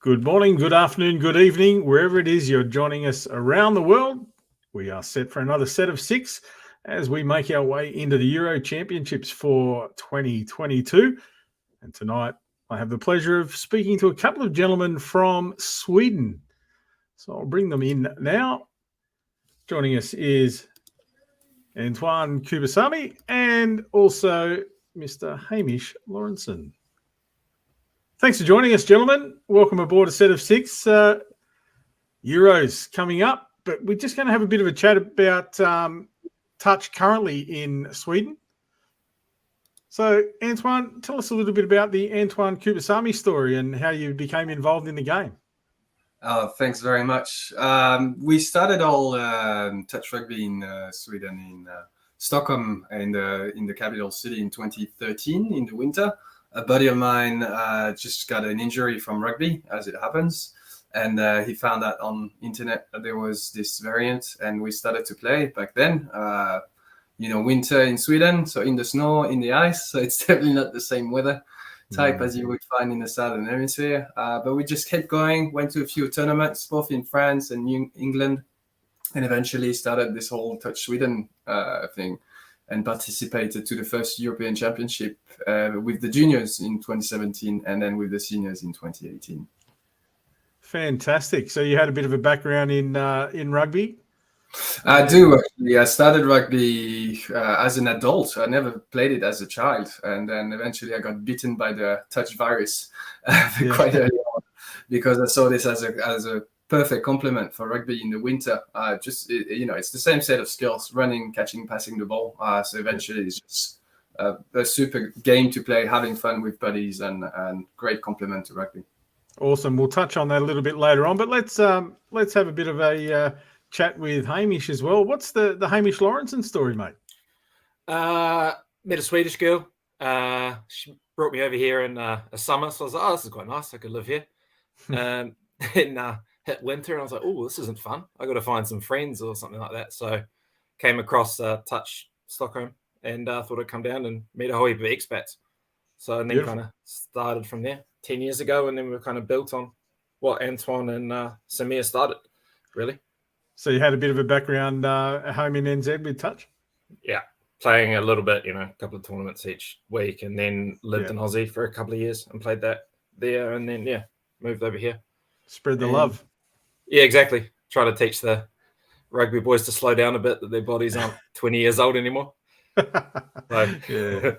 Good morning, good afternoon, good evening, wherever it is you're joining us around the world. We are set for another set of 6 as we make our way into the Euro Championships for 2022. And tonight I have the pleasure of speaking to a couple of gentlemen from Sweden. So I'll bring them in now. Joining us is Antoine Coopoosamy and also Mr. Hamish Laurenson. Thanks for joining us, gentlemen. Welcome aboard a set of 6 Euros coming up. But we're just going to have a bit of a chat about touch currently in Sweden. So, Antoine, tell us a little bit about the Antoine Coopoosamy story and how you became involved in the game. Thanks very much. We started all touch rugby in Sweden, in Stockholm, in the capital city in 2013 in the winter. A buddy of mine just got an injury from rugby, as it happens, and he found out on internet that there was this variant, and we started to play back then. Winter in Sweden, so in the snow, in the ice, so it's definitely not the same weather type as you would find in the southern hemisphere. But we just kept going, went to a few tournaments, both in France and England, and eventually started this whole Touch Sweden thing, and participated to the first European Championship with the juniors in 2017, and then with the seniors in 2018. Fantastic. So you had a bit of a background in rugby? I do, actually. I started rugby as an adult. I never played it as a child. And then eventually I got bitten by the touch virus quite early on, because I saw this as a perfect complement for rugby in the winter. It's the same set of skills: running, catching, passing the ball. So eventually it's just a super game to play, having fun with buddies, and great complement to rugby. Awesome. We'll touch on that a little bit later on, but let's have a bit of a chat with Hamish as well. What's the Hamish Laurenson story, mate? Met a Swedish girl. She brought me over here in a summer, so I was like, "Oh, this is quite nice. I could live here." And then hit winter, and I was like, "Oh, this isn't fun. I got to find some friends or something like that." So came across Touch Stockholm, and thought I'd come down and meet a whole heap of expats. So and then kind of started from there 10 years ago, and then we've kind of built on what Antoine and Samir started, really. So you had a bit of a background at home in NZ with touch? Yeah, playing a little bit, a couple of tournaments each week, and then lived in Aussie for a couple of years and played that there, and then, moved over here. Spread the love. Yeah, exactly. Try to teach the rugby boys to slow down a bit, that their bodies aren't 20 years old anymore. It's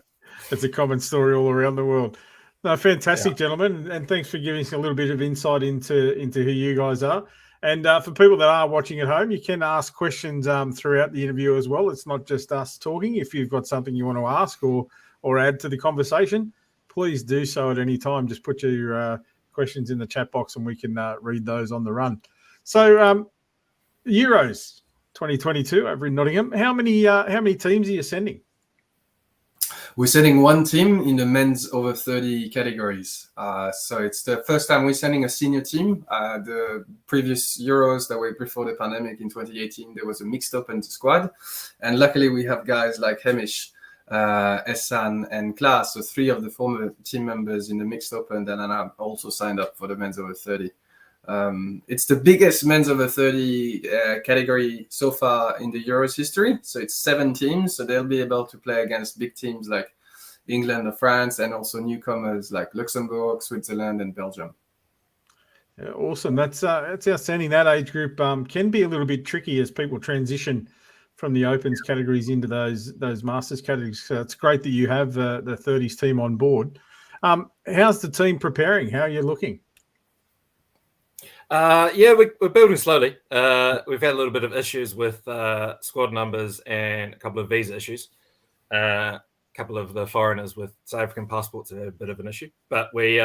a common story all around the world. No, fantastic, gentlemen, and thanks for giving us a little bit of insight into who you guys are. And for people that are watching at home, you can ask questions throughout the interview as well. It's not just us talking. If you've got something you want to ask or add to the conversation, please do so at any time. Just put your questions in the chat box and we can read those on the run. So Euros 2022 over in Nottingham. How many teams are you sending? We're sending one team in the men's over 30 categories. So it's the first time we're sending a senior team. The previous Euros that were before the pandemic in 2018, there was a mixed open squad. And luckily we have guys like Hamish, Essan and Klaas, so 3 of the former team members in the mixed open that are also signed up for the men's over 30. It's the biggest men's over 30 category so far in the Euros history. So it's 7 teams, so they'll be able to play against big teams like England or France, and also newcomers like Luxembourg, Switzerland, and Belgium. Yeah, awesome. That's outstanding. That age group can be a little bit tricky as people transition from the opens categories into those masters categories. So it's great that you have the 30s team on board. How's the team preparing? How are you looking? We're building slowly. We've had a little bit of issues with squad numbers and a couple of visa issues. A couple of the foreigners with South African passports are a bit of an issue. But we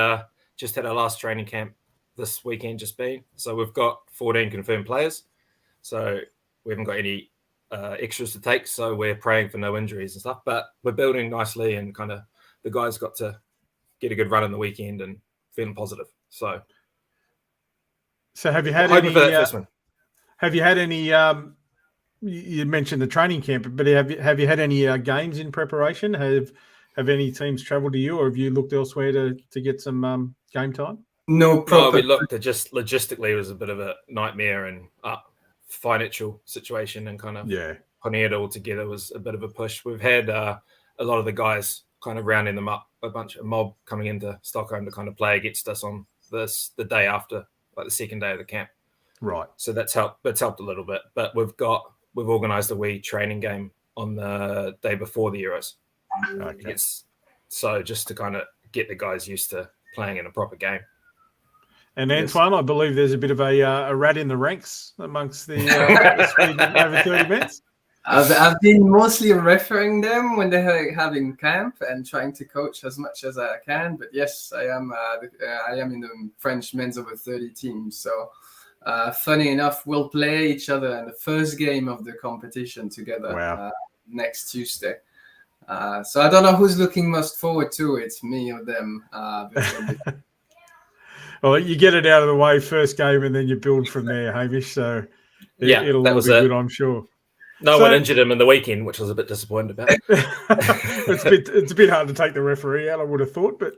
just had our last training camp this weekend just been. So we've got 14 confirmed players. So we haven't got any extras to take. So we're praying for no injuries and stuff. But we're building nicely, and kind of the guys got to get a good run on the weekend and feeling positive. So have you had any? You mentioned the training camp, but have you had any games in preparation? Have any teams travelled to you, or have you looked elsewhere to get some game time? No No, proper. we looked at just logistically, it was a bit of a nightmare, and financial situation and kind of putting it all together was a bit of a push. We've had a lot of the guys kind of rounding them up, a bunch of mob coming into Stockholm to kind of play against us on the day after, like the second day of the camp. Right. So that's helped a little bit. But we've organised a wee training game on the day before the Euros. Okay. So just to kind of get the guys used to playing in a proper game. And Antoine, I believe there's a bit of a rat in the ranks amongst the Sweden over 30 minutes. I've been mostly referring them when they're having camp and trying to coach as much as I can. But yes, I am in the French men's over 30 team. So funny enough, we'll play each other in the first game of the competition together next Tuesday. So I don't know who's looking most forward to it, me or them. Well, you get it out of the way first game, and then you build from there, Hamish. So it'll all be good, I'm sure. No one injured him in the weekend, which I was a bit disappointed about. It's a bit hard to take the referee out, I would have thought, but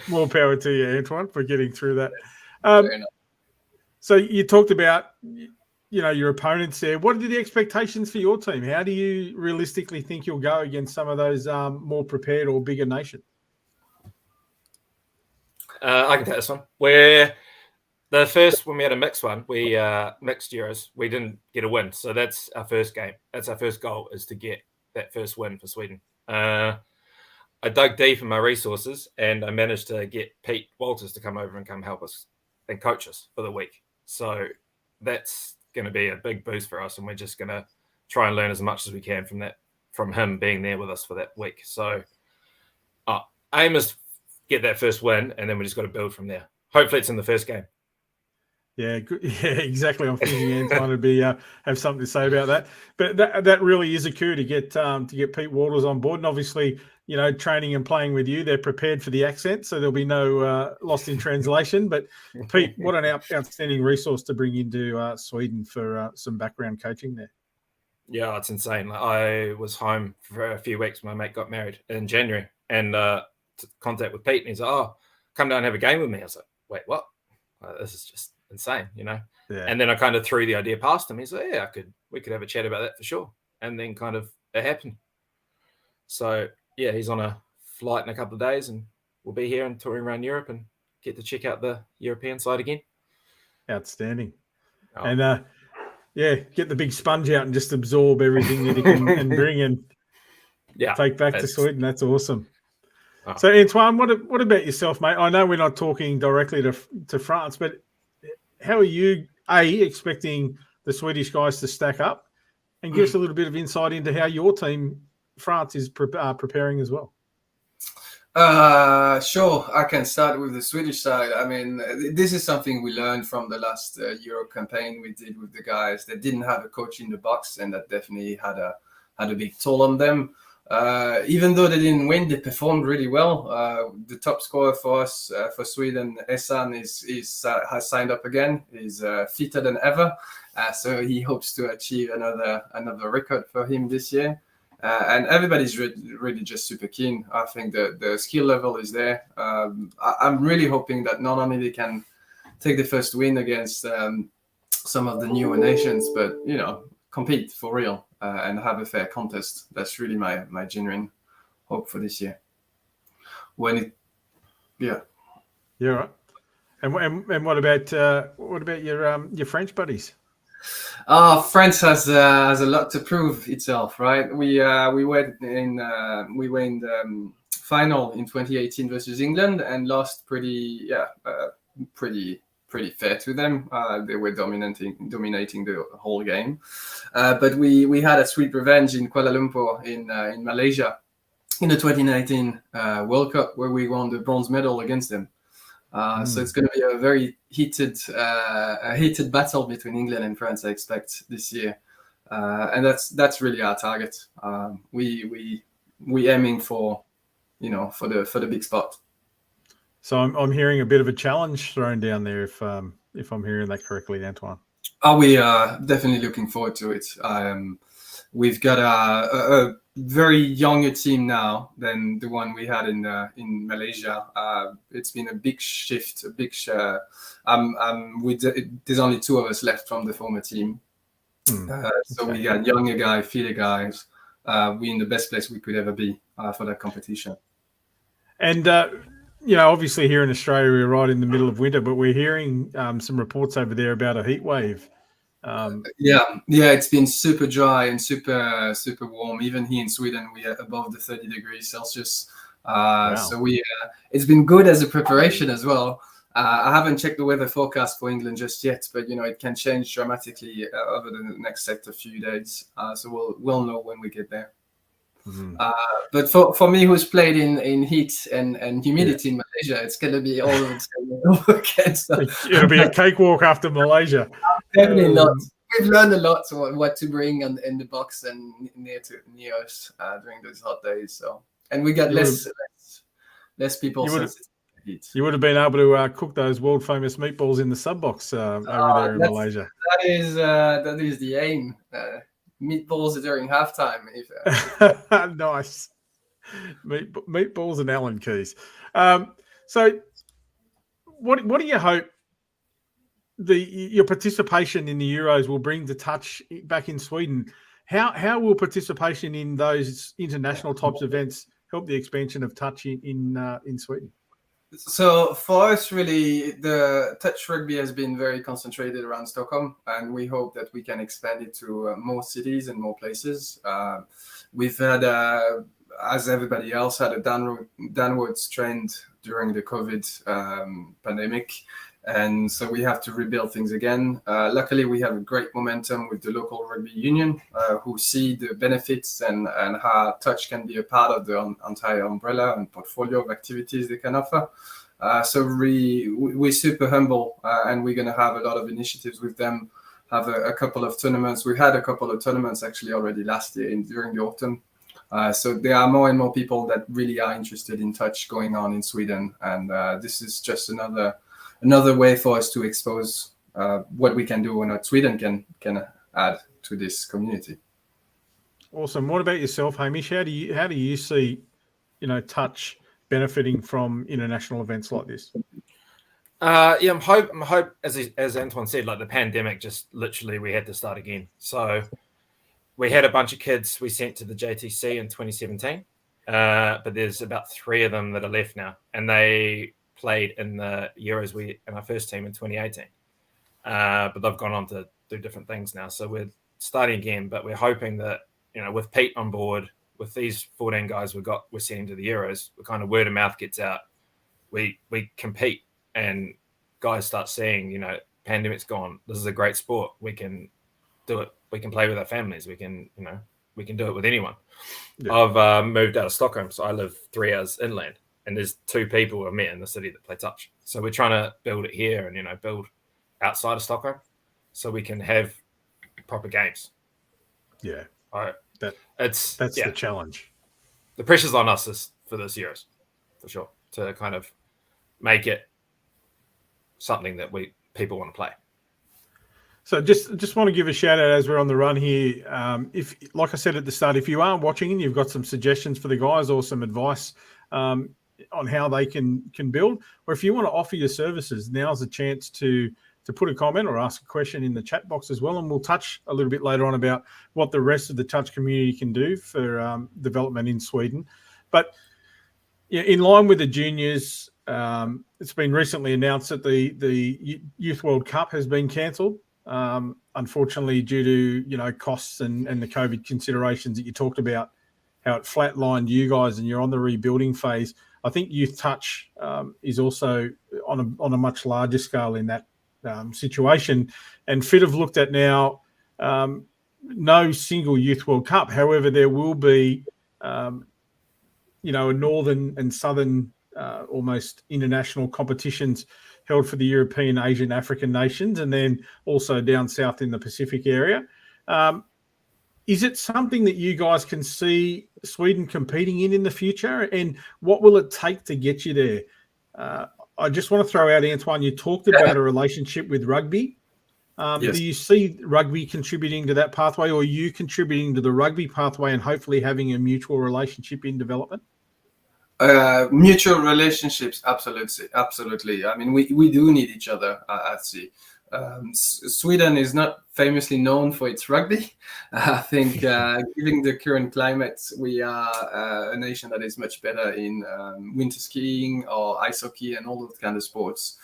more power to you, Antoine, for getting through that. So you talked about, your opponents there. What are the expectations for your team? How do you realistically think you'll go against some of those more prepared or bigger nations? I can take this one. When we had a mixed one, we mixed Euros, we didn't get a win. So that's our first game. That's our first goal, is to get that first win for Sweden. I dug deep in my resources, and I managed to get Pete Walters to come over and come help us and coach us for the week. So that's going to be a big boost for us, and we're just going to try and learn as much as we can from him being there with us for that week. So aim is get that first win, and then we just got to build from there. Hopefully it's in the first game. Yeah, good. Yeah, exactly. I'm thinking Antoine would be have something to say about that. But that really is a coup to get Pete Walters on board, and obviously, training and playing with you, they're prepared for the accent, so there'll be no lost in translation. But Pete, what an outstanding resource to bring into Sweden for some background coaching there. Yeah, it's insane. I was home for a few weeks. My mate got married in January, and contact with Pete, and he's like, "Oh, come down and have a game with me." I was like, "Wait, what? This is just insane, Yeah. And then I kind of threw the idea past him. He's like, "Yeah, we could have a chat about that for sure." And then kind of it happened. So yeah, he's on a flight in a couple of days, and we'll be here and touring around Europe and get to check out the European side again. Outstanding. Oh. And get the big sponge out and just absorb everything that he can and bring and take back to Sweden. That's awesome. Oh. So Antoine, what about yourself, mate? I know we're not talking directly to France, but how are you expecting the Swedish guys to stack up, and give us a little bit of insight into how your team, France, is preparing as well? Sure. I can start with the Swedish side. I mean, this is something we learned from the last Euro campaign we did with the guys that didn't have a coach in the box, and that definitely had a big toll on them. Even though they didn't win, they performed really well. The top scorer for us, for Sweden, Esan, has signed up again. He's fitter than ever, so he hopes to achieve another record for him this year. And everybody's really just super keen. I think the skill level is there. I'm really hoping that not only they can take the first win against some of the newer nations, but compete for real and have a fair contest. That's really my genuine hope for this year. Yeah, right. And what about your French buddies? France has a lot to prove itself, right? We went in the final in 2018 versus England and lost pretty fair to them. They were dominating the whole game, but we had a sweet revenge in Kuala Lumpur in Malaysia in the 2019 World Cup, where we won the bronze medal against them. So it's going to be a very heated battle between England and France, I expect, this year, and that's really our target. We aiming for the big spot. So I'm hearing a bit of a challenge thrown down there, if I'm hearing that correctly, Antoine. We are definitely looking forward to it. We've got very younger team now than the one we had in Malaysia. It's been a big shift, there's only 2 of us left from the former team. So we got younger guys, fitter guys. We're in the best place we could ever be for that competition. And, obviously here in Australia, we're right in the middle of winter, but we're hearing some reports over there about a heat wave. It's been super dry and super warm. Even here in Sweden, we are above the 30 degrees Celsius. Wow. So it's been good as a preparation as well. I haven't checked the weather forecast for England just yet, but it can change dramatically over the next set of few days. So we'll know when we get there. Mm-hmm. But for me, who's played in heat and humidity in Malaysia, it's going to be all the same over again. So. It'll be a cakewalk after Malaysia. Definitely not. We've learned a lot what to bring in the box and near us during those hot days. So, and we got less people sensitive to heat. You would have been able to cook those world famous meatballs in the sub box over there in Malaysia. That is the aim. Meatballs during halftime. Nice. Meatballs and Allen keys. So, what do you hope your participation in the Euros will bring to touch back in Sweden? How will participation in those international types of events help the expansion of touch in Sweden? So for us, really, the touch rugby has been very concentrated around Stockholm, and we hope that we can expand it to more cities and more places. We've had, as everybody else, had a downwards trend during the COVID pandemic. And so we have to rebuild things again. Luckily, we have a great momentum with the local rugby union who see the benefits and how touch can be a part of the entire umbrella and portfolio of activities they can offer. So we're super humble and we're going to have a lot of initiatives with them, have a couple of tournaments. We had a couple of tournaments actually already last year during the autumn. So there are more and more people that really are interested in touch going on in Sweden. And this is just another way for us to expose what we can do and what Sweden can add to this community. Awesome. What about yourself, Hamish? How do you see, touch benefiting from international events like this? I'm hope as Antoine said, like the pandemic, just literally we had to start again. So we had a bunch of kids we sent to the JTC in 2017, but there's about 3 of them that are left now, and they played in the Euros in our first team in 2018. But they've gone on to do different things now. So we're starting again, but we're hoping that, with Pete on board, with these 14 guys we're sending to the Euros, the kind of word of mouth gets out. We compete and guys start seeing, pandemic's gone. This is a great sport. We can do it. We can play with our families. We can do it with anyone. Yeah. I've moved out of Stockholm, so I live 3 hours inland. And there's 2 people I've met in the city that play touch. So we're trying to build it here and, build outside of Stockholm so we can have proper games. Yeah. That's the challenge. The pressure's on us for this Euros, for sure, to kind of make it something that people want to play. So just want to give a shout out as we're on the run here. If, like I said at the start, if you are watching and you've got some suggestions for the guys or some advice on how they can build, or if you want to offer your services, now's a chance to put a comment or ask a question in the chat box as well, and we'll touch a little bit later on about what the rest of the touch community can do for development in Sweden. But in line with the juniors, it's been recently announced that the Youth World Cup has been cancelled, unfortunately due to costs and the COVID considerations that you talked about, how it flatlined you guys and you're on the rebuilding phase. I think Youth Touch is also on a much larger scale in that situation. And FIT have looked at now no single Youth World Cup. However, there will be, a northern and southern almost international competitions held for the European, Asian, African nations, and then also down south in the Pacific area. Is it something that you guys can see Sweden competing in the future? And what will it take to get you there? I just want to throw out, Antoine, you talked about a relationship with rugby. Yes. Do you see rugby contributing to that pathway, or you contributing to the rugby pathway and hopefully having a mutual relationship in development? Mutual relationships, absolutely. I mean, we do need each other at sea. Sweden is not famously known for its rugby. I think, given the current climate, we are a nation that is much better in winter skiing or ice hockey and all those kind of sports.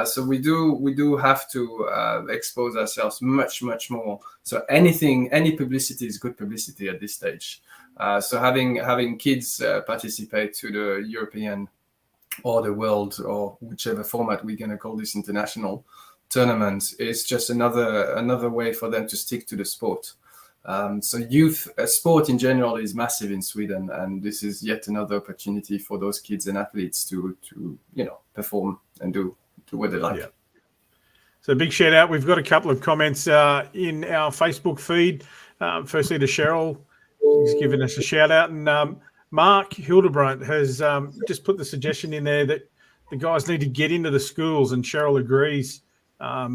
So we do have to expose ourselves much more. So any publicity is good publicity at this stage. So having kids participate to the European or the world or whichever format we're going to call this international tournament is just another way for them to stick to the sport. So youth sport in general is massive in Sweden, and this is yet another opportunity for those kids and athletes to perform and do what they like. Yeah. So big shout out. We've got a couple of comments in our Facebook feed. Firstly to Cheryl, he's given us a shout out, and Mark Hildebrandt has just put the suggestion in there that the guys need to get into the schools, and Cheryl agrees. I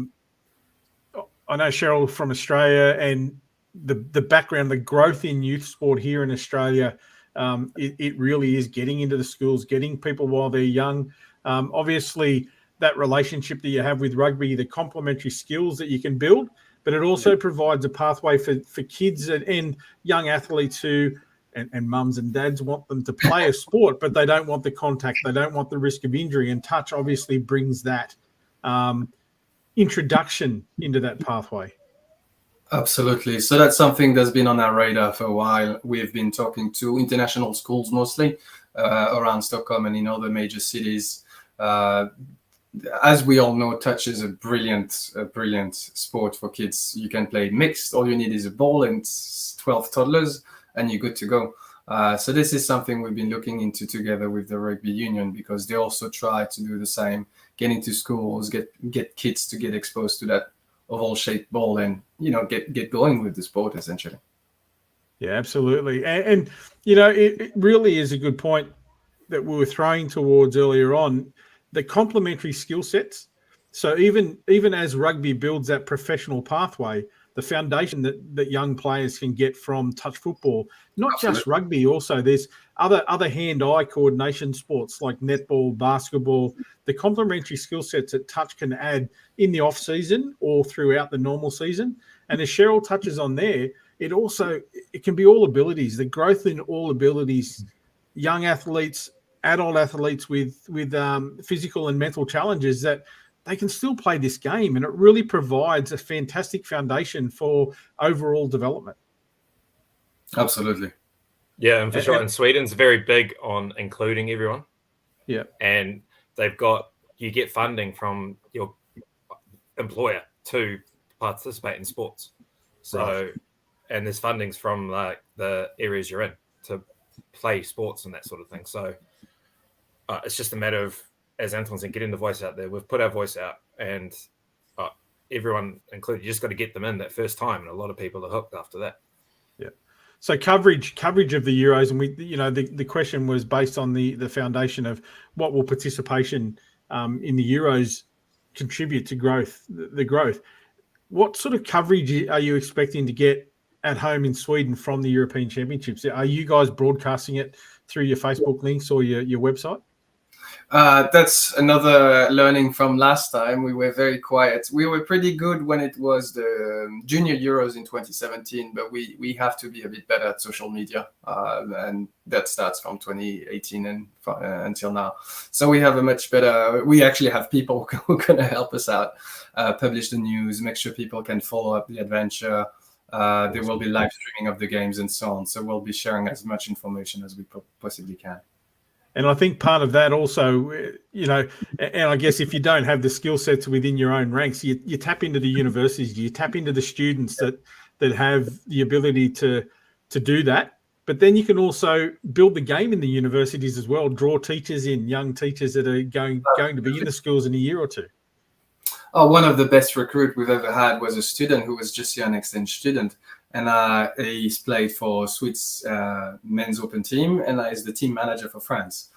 know Cheryl from Australia, and the background, the growth in youth sport here in Australia, it really is getting into the schools, getting people while they're young. Obviously, that relationship that you have with rugby, the complementary skills that you can build, but it also provides a pathway for kids and young athletes who, and mums and dads want them to play a sport, but they don't want the contact, they don't want the risk of injury, and touch obviously brings that introduction into that pathway. Absolutely. So that's something that's been on our radar for a while. We've been talking to international schools mostly around Stockholm and in other major cities. As we all know, touch is a brilliant sport for kids. You can play mixed. All you need is a ball and 12 toddlers, and you're good to go. So this is something we've been looking into together with the rugby union, because they also try to do the same, get into schools, get kids to get exposed to that oval-shaped ball, and get going with the sport essentially. Yeah, absolutely. And it really is a good point that we were throwing towards earlier on, the complementary skill sets. So even as rugby builds that professional pathway, the foundation that young players can get from touch football, not Absolutely. Just rugby, also there's other hand-eye coordination sports like netball, basketball, the complementary skill sets that touch can add in the off-season or throughout the normal season. And as Cheryl touches on there, it can be all abilities, the growth in all abilities, young athletes, adult athletes with physical and mental challenges, that they can still play this game, and it really provides a fantastic foundation for overall development. Absolutely. Yeah, and for sure. And Sweden's very big on including everyone. Yeah. And you get funding from your employer to participate in sports. So, right. And there's fundings from like the areas you're in to play sports and that sort of thing. So it's just a matter of, as Antoine said, getting the voice out there. We've put our voice out, and everyone included, you just got to get them in that first time, and a lot of people are hooked after that. Yeah. So coverage of the Euros, and the question was based on the foundation of what will participation in the Euros contribute to the growth. What sort of coverage are you expecting to get at home in Sweden from the European Championships? Are you guys broadcasting it through your Facebook links or your website? That's another learning from last time. We were very quiet. We were pretty good when it was the Junior Euros in 2017, but we have to be a bit better at social media, and that starts from 2018 and until now. So we have we actually have people who are going to help us out, publish the news, make sure people can follow up the adventure. There will be live streaming of the games and so on. So we'll be sharing as much information as we possibly can. And I think part of that also, and I guess if you don't have the skill sets within your own ranks, you tap into the universities, you tap into the students that have the ability to do that. But then you can also build the game in the universities as well, draw teachers in, young teachers that are going to be in the schools in a year or two. Oh, one of the best recruits we've ever had was a student who was just here, an exchange student. And he's played for Swedes men's open team, and is the team manager for France.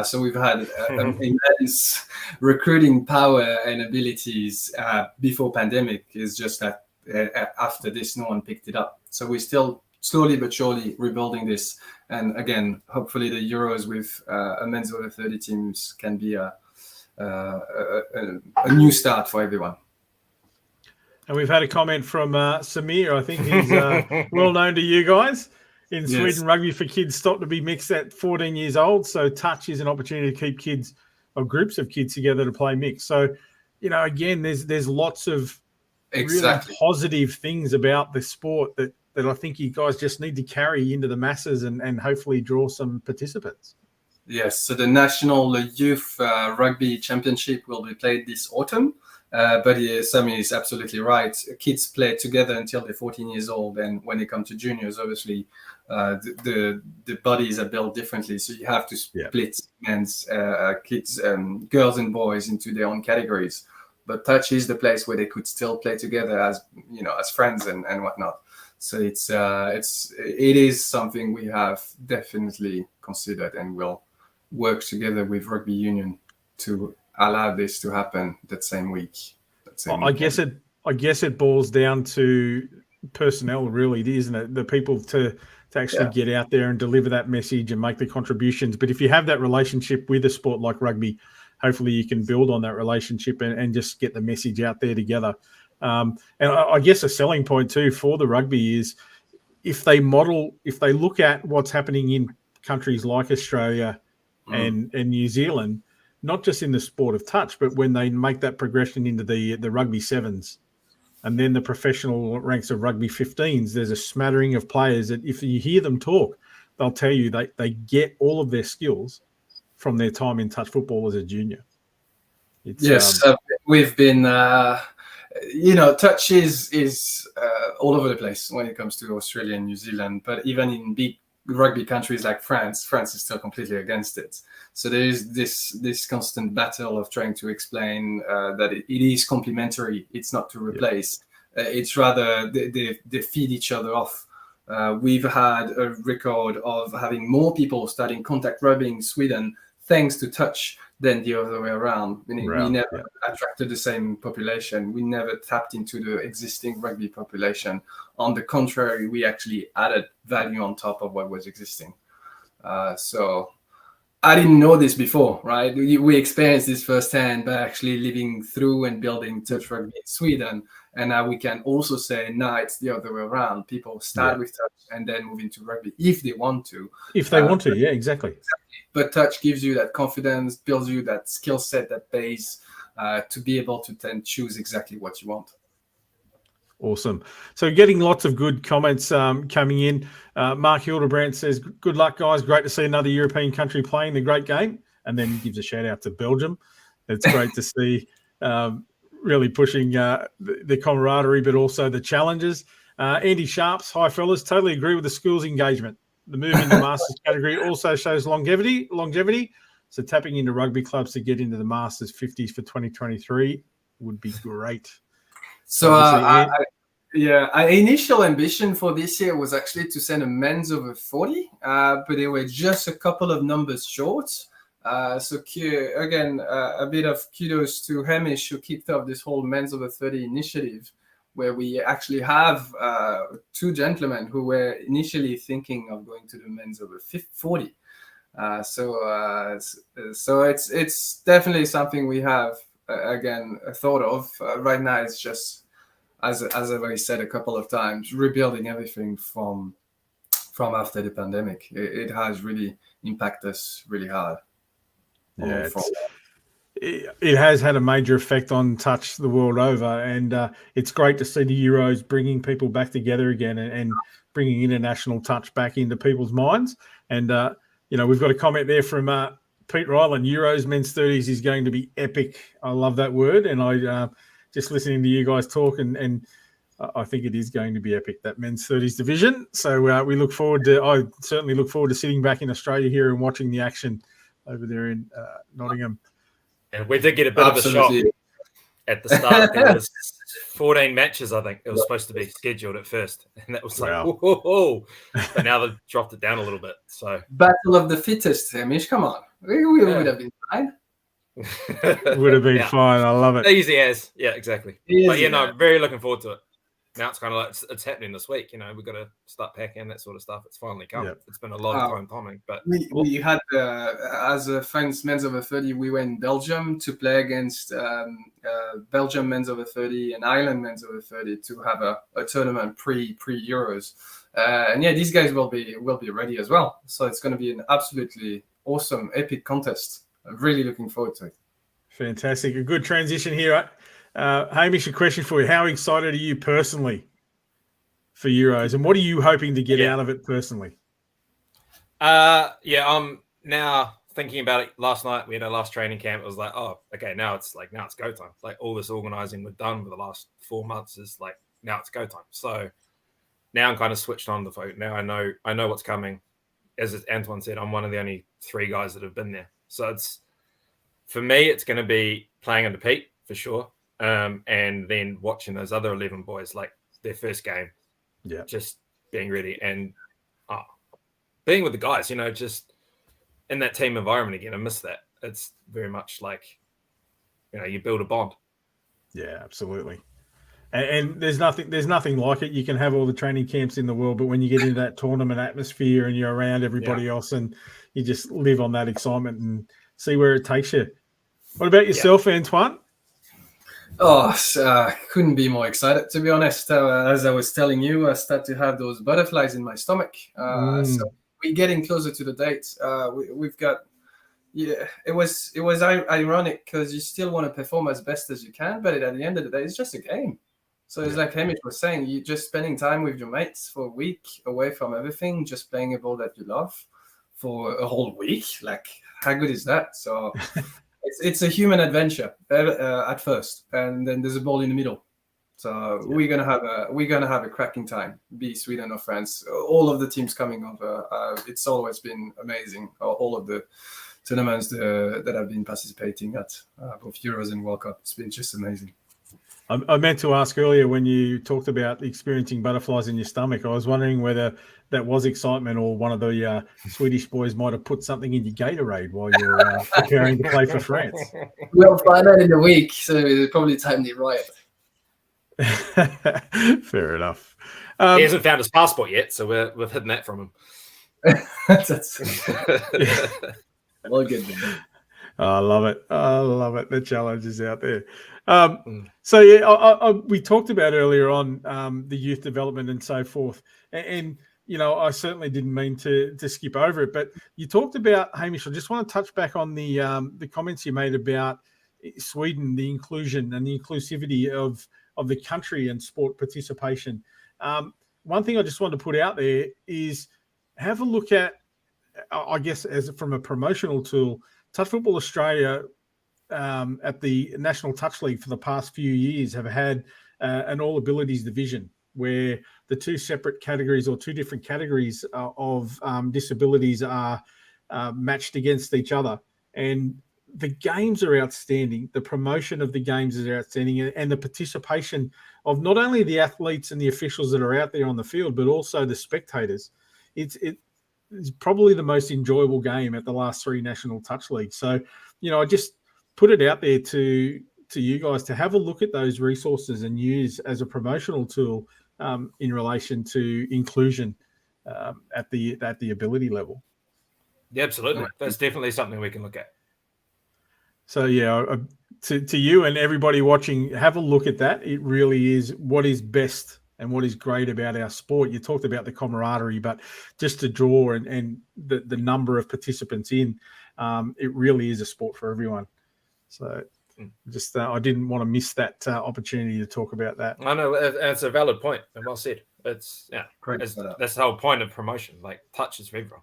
So we've had immense recruiting power and abilities before pandemic. It's just that after this, no one picked it up. So we're still slowly but surely rebuilding this. And again, hopefully the Euros with a men's over 30 teams can be a new start for everyone. And we've had a comment from Samir. I think he's well known to you guys. In Sweden, rugby for kids stopped to be mixed at 14 years old. So touch is an opportunity to keep kids or groups of kids together to play mixed. So, again, there's lots of really positive things about the sport that I think you guys just need to carry into the masses and hopefully draw some participants. Yes, so the National Youth Rugby Championship will be played this autumn. But Sammy is absolutely right. Kids play together until they're 14 years old. And when they come to juniors, obviously, the bodies are built differently. So you have to split men's, kids, girls and boys into their own categories. But touch is the place where they could still play together as friends and whatnot. So it is something we have definitely considered and will work together with rugby union to allow this to happen that same week. I guess it boils down to personnel, really, isn't it? The people to actually get out there and deliver that message and make the contributions. But if you have that relationship with a sport like rugby, hopefully you can build on that relationship and just get the message out there together. And I guess a selling point too for the rugby is if they look at what's happening in countries like Australia and New Zealand, not just in the sport of touch, but when they make that progression into the rugby sevens and then the professional ranks of rugby 15s, there's a smattering of players that if you hear them talk, they'll tell you they get all of their skills from their time in touch football as a junior. We've been, touch is all over the place when it comes to Australia and New Zealand, but even in big rugby countries like France is still completely against it. So there is this constant battle of trying to explain that it is complementary. It's not to replace. It's rather they feed each other off. We've had a record of having more people studying contact rugby in Sweden thanks to touch than the other way around. We never attracted the same population. We never tapped into the existing rugby population. On the contrary, we actually added value on top of what was existing. So I didn't know this before, right? We experienced this firsthand by actually living through and building touch rugby in Sweden. And now we can also say, now it's the other way around. People start with touch and then move into rugby if they want to. If they want to, exactly. But touch gives you that confidence, builds you that skill set, that base to be able to then choose exactly what you want. Awesome. So getting lots of good comments coming in. Mark Hildebrandt says, good luck, guys. Great to see another European country playing the great game. And then gives a shout out to Belgium. It's great to see really pushing the camaraderie, but also the challenges. Andy Sharps, hi, fellas. Totally agree with the school's engagement. The move into Masters category also shows longevity. So tapping into rugby clubs to get into the Masters 50s for 2023 would be great. So our initial ambition for this year was actually to send a men's over 40, but they were just a couple of numbers short. So again, a bit of kudos to Hamish, who kicked off this whole men's over 30 initiative, where we actually have two gentlemen who were initially thinking of going to the men's over 40. So it's definitely something we have thought of. Right now, it's just as I've already said a couple of times, rebuilding everything from after the pandemic. It has really impacted us really hard. Yeah, it has had a major effect on touch the world over, and it's great to see the Euros bringing people back together again and bringing international touch back into people's minds. And we've got a comment there from Pete Ryland. Euros men's 30s is going to be epic. I love that word, and I just listening to you guys talk, and I think it is going to be epic, that men's 30s division. So we look forward to. I certainly look forward to sitting back in Australia here and watching the action over there in Nottingham. And we did get a bit of a shock. at the start there was 14 matches, I think it was supposed to be scheduled at first, and that was like, Wow. whoa. But now they've dropped it down a little bit. So Battle of the fittest, Hamish. Come on, we would have been fine. Would have been fine. I love it. Easy as, yeah, exactly. Easy, but I'm very looking forward to it. Now it's kind of like it's happening this week. We've got to start packing that sort of stuff. It's finally come. Yep. It's been a lot of time coming, but we had as a French men's over 30, we were in Belgium to play against Belgium men's over 30 and Ireland men's over 30 to have a tournament pre Euros. And these guys will be ready as well. So it's going to be an absolutely awesome, epic contest. I'm really looking forward to it. Fantastic. A good transition here. Hamish, a question for you. How excited are you personally for Euros, and what are you hoping to get out of it personally? I'm now thinking about it. Last night we had our last training camp. It was like, oh, okay, now it's go time. Like all this organizing we've done for the last 4 months is like now it's go time. So now I'm kind of switched on the phone. Now I know what's coming. As Antoine said, I'm one of the only 3 guys that have been there. So it's for me, it's going to be playing under Pete for sure. And then watching those other 11 boys, like their first game, just being ready and being with the guys, just in that team environment again. I miss that. It's very much like, you build a bond. Yeah, absolutely. And there's nothing like it. You can have all the training camps in the world, but when you get into that tournament atmosphere and you're around everybody else and you just live on that excitement and see where it takes you. What about yourself, Antoine? Couldn't be more excited, to be honest. As I was telling you, I start to have those butterflies in my stomach. So we're getting closer to the date. We've got, it was ironic because you still want to perform as best as you can, but at the end of the day, it's just a game. So it's like Hamish was saying, you're just spending time with your mates for a week away from everything, just playing a ball that you love for a whole week. Like, how good is that? So... It's a human adventure at first, and then there's a ball in the middle. So we're gonna have a cracking time. Be Sweden or France, all of the teams coming over. It's always been amazing. All of the tournaments that I've been participating at, both Euros and World Cup. It's been just amazing. I meant to ask earlier when you talked about experiencing butterflies in your stomach. I was wondering whether that was excitement or one of the Swedish boys might have put something in your Gatorade while you're preparing to play for France. We'll find out in a week, so it'll probably timed it right. Fair enough. He hasn't found his passport yet, so we've hidden that from him. That's all good. I love it. The challenge is out there. So we talked about earlier on the youth development and so forth, and I certainly didn't mean to skip over it, but you talked about, Hamish, I just want to touch back on the comments you made about Sweden, the inclusion and the inclusivity of the country and sport participation. One thing I just want to put out there is have a look at, I guess, as from a promotional tool, Touch Football Australia at the National Touch League for the past few years have had an all abilities division where the 2 separate categories or 2 different categories of disabilities are matched against each other. And the games are outstanding. The promotion of the games is outstanding, and the participation of not only the athletes and the officials that are out there on the field, but also the spectators. It's probably the most enjoyable game at the last 3 National Touch Leagues. So, I just put it out there to you guys to have a look at those resources and use as a promotional tool in relation to inclusion at the ability level. Yeah, absolutely. That's definitely something we can look at. So to you and everybody watching, have a look at that. It really is what is best and what is great about our sport. You talked about the camaraderie, but just to draw and the number of participants in, it really is a sport for everyone. So just I didn't want to miss that opportunity to talk about that. I know it's a valid point and well said. It's that's the whole point of promotion. Like touch is for everyone.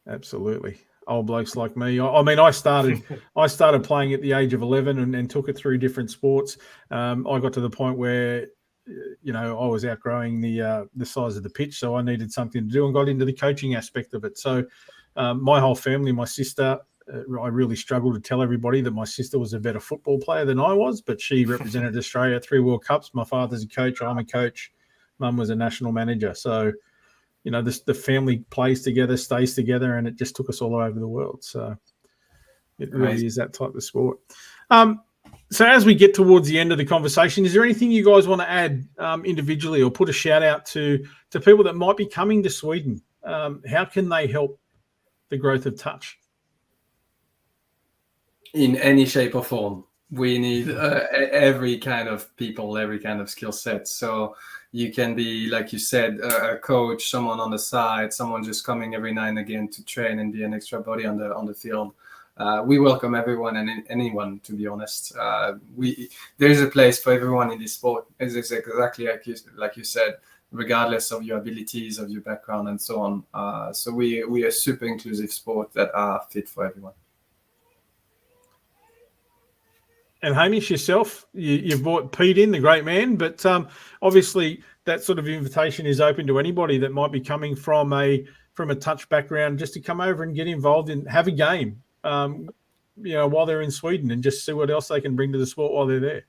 Absolutely. Old blokes like me. I mean, I started playing at the age of 11 and took it through different sports. I got to the point where I was outgrowing the size of the pitch, so I needed something to do and got into the coaching aspect of it. So my whole family, my sister, I really struggled to tell everybody that my sister was a better football player than I was, but she represented Australia at 3 World Cups. My father's a coach. I'm a coach. Mum was a national manager. So, the family plays together, stays together, and it just took us all over the world. So it really is that type of sport. So as we get towards the end of the conversation, is there anything you guys want to add individually, or put a shout out to people that might be coming to Sweden? How can they help the growth of touch? In any shape or form, we need every kind of people, every kind of skill set. So you can be, like you said, a coach, someone on the side, someone just coming every now and again to train and be an extra body on the field. We welcome everyone and anyone, to be honest. There's a place for everyone in this sport. It's exactly like you said, regardless of your abilities, of your background, and so on. So we are a super inclusive sport that are fit for everyone. And Hamish, yourself, you've brought Pete in, the great man, but obviously that sort of invitation is open to anybody that might be coming from a touch background, just to come over and get involved and have a game, while they're in Sweden, and just see what else they can bring to the sport while they're there.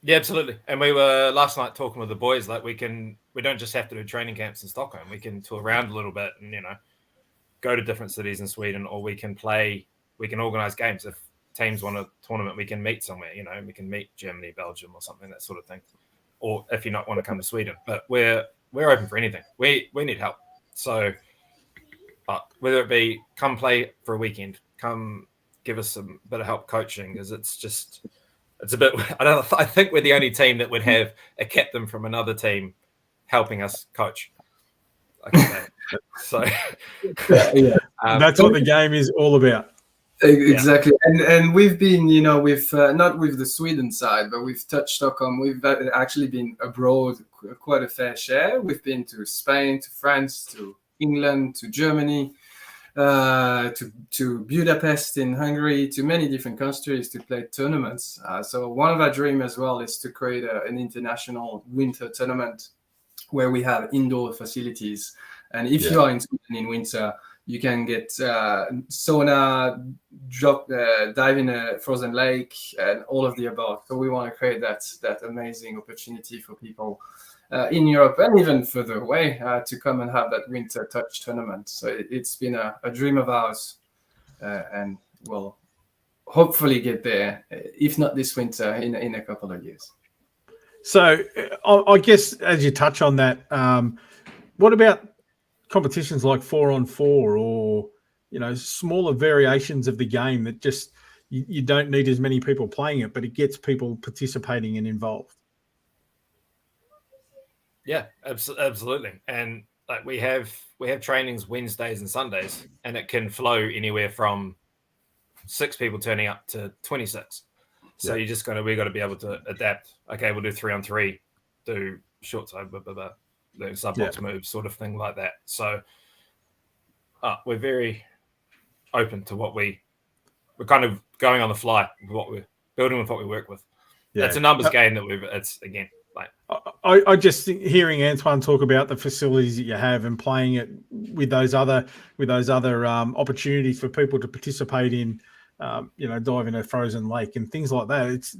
Yeah, absolutely. And we were last night talking with the boys, like we don't just have to do training camps in Stockholm. We can tour around a little bit and, go to different cities in Sweden, or we can organize games. If teams want a tournament, we can meet somewhere, we can meet Germany, Belgium or something, that sort of thing. Or if you not want to come to Sweden, but we're open for anything. We need help. So whether it be come play for a weekend, come give us some bit of help coaching, because it's a bit, I think we're the only team that would have a captain from another team helping us coach. So that's what the game is all about. Exactly. Yeah. And we've been, with not with the Sweden side, but we've touched Stockholm. We've actually been abroad quite a fair share. We've been to Spain, to France, to England, to Germany, to Budapest in Hungary, to many different countries to play tournaments. So one of our dreams as well is to create an international winter tournament where we have indoor facilities. And if you are in Sweden in winter, you can get sauna, dive in a frozen lake, and all of the above. So we want to create that amazing opportunity for people in Europe and even further away to come and have that winter touch tournament. So it's been a dream of ours, and we'll hopefully get there, if not this winter, in a couple of years. So I guess as you touch on that, what about competitions like 4-on-4, or smaller variations of the game that just you don't need as many people playing it, but it gets people participating and involved? Yeah, absolutely. And like we have trainings Wednesdays and Sundays, and it can flow anywhere from 6 people turning up to 26. So we got to be able to adapt. Okay, we'll do 3-on-3, do short side, doing sub-box moves, sort of thing like that. So we're very open to what we're kind of going on the fly with what we're building with what we work with. Yeah. It's a numbers game that it's again, like I just think hearing Antoine talk about the facilities that you have and playing it with those other opportunities for people to participate in, dive in a frozen lake and things like that. It's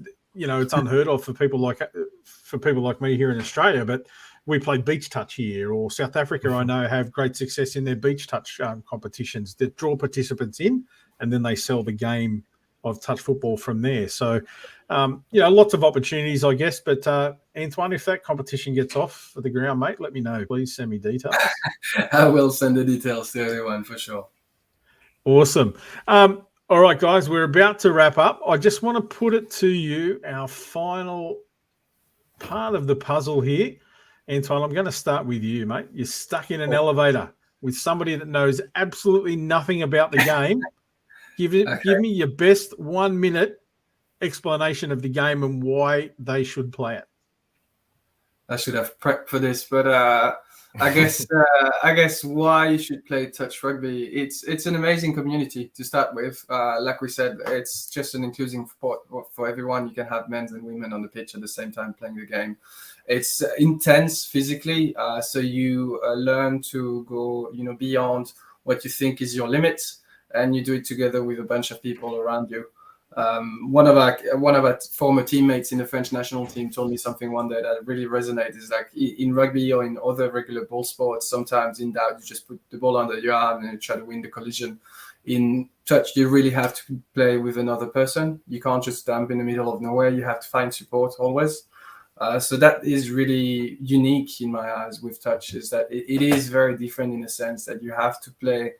unheard of for people like me here in Australia, but we play beach touch here, or South Africa, I know, have great success in their beach touch competitions that draw participants in, and then they sell the game of touch football from there. So, lots of opportunities, I guess. But Antoine, if that competition gets off the ground, mate, let me know. Please send me details. I will send the details to everyone for sure. Awesome. All right, guys, we're about to wrap up. I just want to put it to you, our final part of the puzzle here. Antoine, I'm going to start with you, mate. You're stuck in an elevator with somebody that knows absolutely nothing about the game. Give me your best 1 minute explanation of the game and why they should play it. I should have prepped for this, but I guess why you should play touch rugby. It's an amazing community to start with. Like we said, it's just an inclusive sport for everyone. You can have men and women on the pitch at the same time playing the game. It's intense physically, so you learn to go, beyond what you think is your limit. and you do it together with a bunch of people around you. One of our former teammates in the French national team told me something one day that really resonated. Is like in rugby or in other regular ball sports, sometimes in doubt, you just put the ball under your arm and you try to win the collision. In touch, you really have to play with another person. You can't just dump in the middle of nowhere. You have to find support always. So that is really unique in my eyes with touch, is that it is very different in a sense that you have to play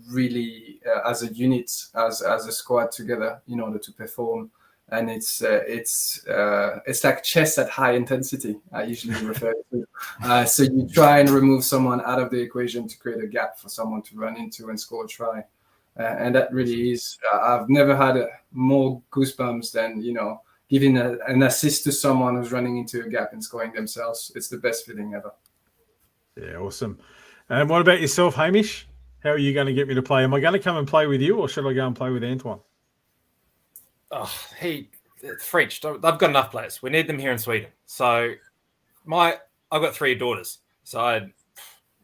really as a unit, as a squad together in order to perform. And it's like chess at high intensity, I usually refer to. So you try and remove someone out of the equation to create a gap for someone to run into and score a try. And that really is, I've never had more goosebumps than, giving an assist to someone who's running into a gap and scoring themselves. It's the best feeling ever. Yeah, awesome. And what about yourself, Hamish? How are you going to get me to play? Am I going to come and play with you, or should I go and play with Antoine? Oh, French. They've got enough players. We need them here in Sweden. So I've got 3 daughters. So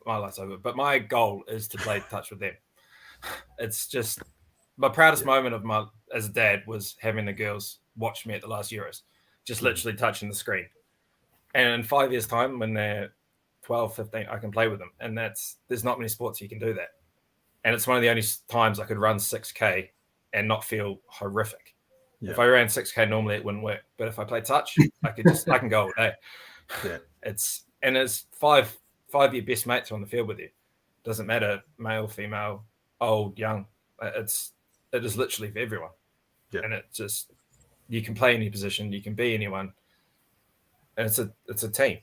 my life's over. But my goal is to play touch with them. It's just my proudest moment as a dad was having the girls watch me at the last Euros, just literally touching the screen. And in 5 years' time, when they're 12, 15, I can play with them. And there's not many sports you can do that. And it's one of the only times I could run 6K and not feel horrific. Yeah. If I ran 6K normally, it wouldn't work. But if I play touch, I can go all day. Yeah. It's 5 of your best mates are on the field with you. Doesn't matter, male, female, old, young. It is literally for everyone. Yeah. And you can play any position, you can be anyone. And it's a team.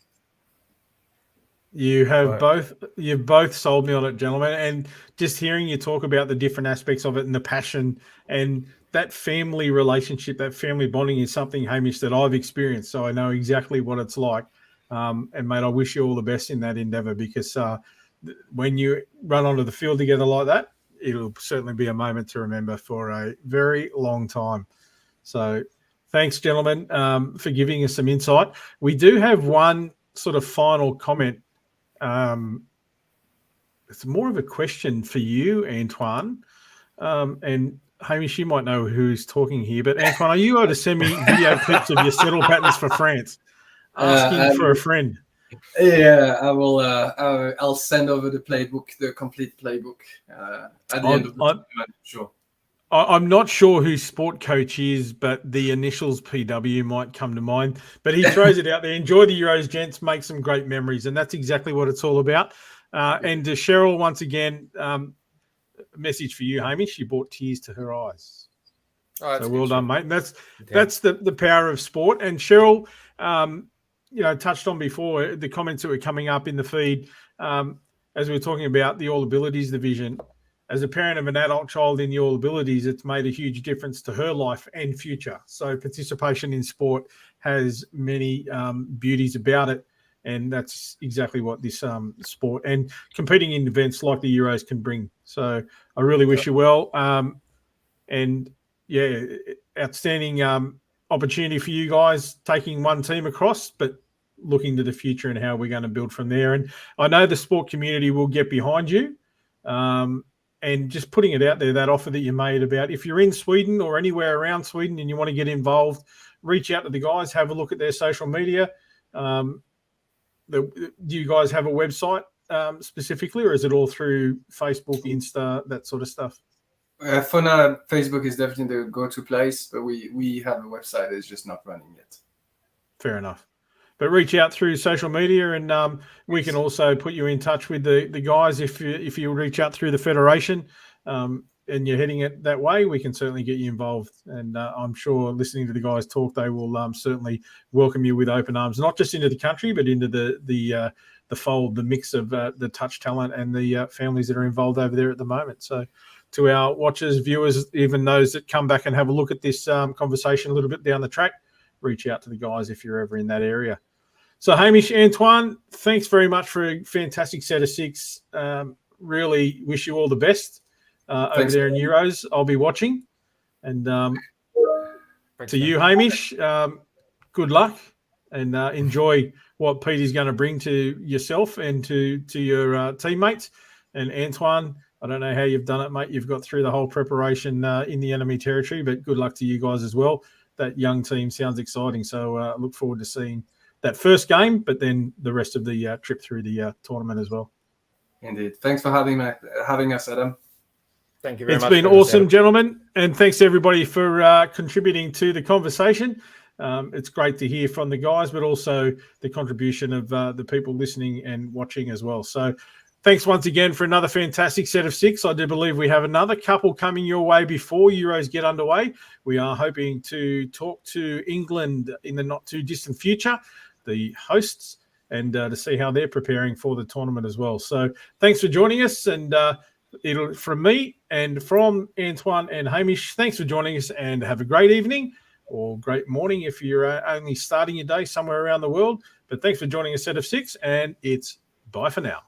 You've both sold me on it, gentlemen. And just hearing you talk about the different aspects of it and the passion and that family relationship, that family bonding is something, Hamish, that I've experienced. So I know exactly what it's like. And mate, I wish you all the best in that endeavor, because when you run onto the field together like that, it'll certainly be a moment to remember for a very long time. So thanks, gentlemen, for giving us some insight. We do have one sort of final comment. It's more of a question for you, Antoine. And Hamish, you might know who's talking here, but Antoine, are you able to send me video clips of your settle patterns for France? Asking for a friend. Yeah, I will. I'll send over the playbook, the complete playbook, at the end of the tournament. Sure. I'm not sure who sport coach is, but the initials PW might come to mind. But he throws it out there. Enjoy the Euros, gents. Make some great memories, and that's exactly what it's all about. And to Cheryl, once again, a message for you, Hamish. You brought tears to her eyes. Oh, so well done, mate. And that's the power of sport. And Cheryl, touched on before the comments that were coming up in the feed as we were talking about the All Abilities division. As a parent of an adult child in the All Abilities, it's made a huge difference to her life and future. So participation in sport has many beauties about it, and that's exactly what this sport and competing in events like the Euros can bring. So I really wish you well. And yeah, outstanding opportunity for you guys taking one team across, but looking to the future and how we're going to build from there. And I know the sport community will get behind you. And just putting it out there, that offer that you made about if you're in Sweden or anywhere around Sweden and you want to get involved, reach out to the guys, have a look at their social media. Do you guys have a website specifically, or is it all through Facebook, Insta, that sort of stuff? For now, Facebook is definitely the go-to place, but we have a website that's just not running yet. Fair enough. But reach out through social media, and we can also put you in touch with the guys if you reach out through the federation and you're heading it that way. We can certainly get you involved, and I'm sure listening to the guys talk, they will certainly welcome you with open arms, not just into the country, but into the fold, the mix of the touch talent and the families that are involved over there at the moment. So to our watchers, viewers, even those that come back and have a look at this conversation a little bit down the track, reach out to the guys if you're ever in that area. So Hamish, Antoine, thanks very much for a fantastic set of 6. Really wish you all the best over there in Euros. I'll be watching. And to you, Hamish, good luck and enjoy what Pete is going to bring to yourself and to your teammates. And Antoine, I don't know how you've done it, mate. You've got through the whole preparation in the enemy territory, but good luck to you guys as well. That young team sounds exciting. So look forward to seeing that first game, but then the rest of the trip through the tournament as well. Indeed. Thanks for having us, Adam. Thank you very much. It's been awesome, gentlemen. And thanks to everybody for contributing to the conversation. It's great to hear from the guys, but also the contribution of the people listening and watching as well. So thanks once again for another fantastic set of 6. I do believe we have another couple coming your way before Euros get underway. We are hoping to talk to England in the not too distant future, the hosts, and to see how they're preparing for the tournament as well. So thanks for joining us. And from me and from Antoine and Hamish, thanks for joining us and have a great evening or great morning if you're only starting your day somewhere around the world. But thanks for joining a set of 6, and it's bye for now.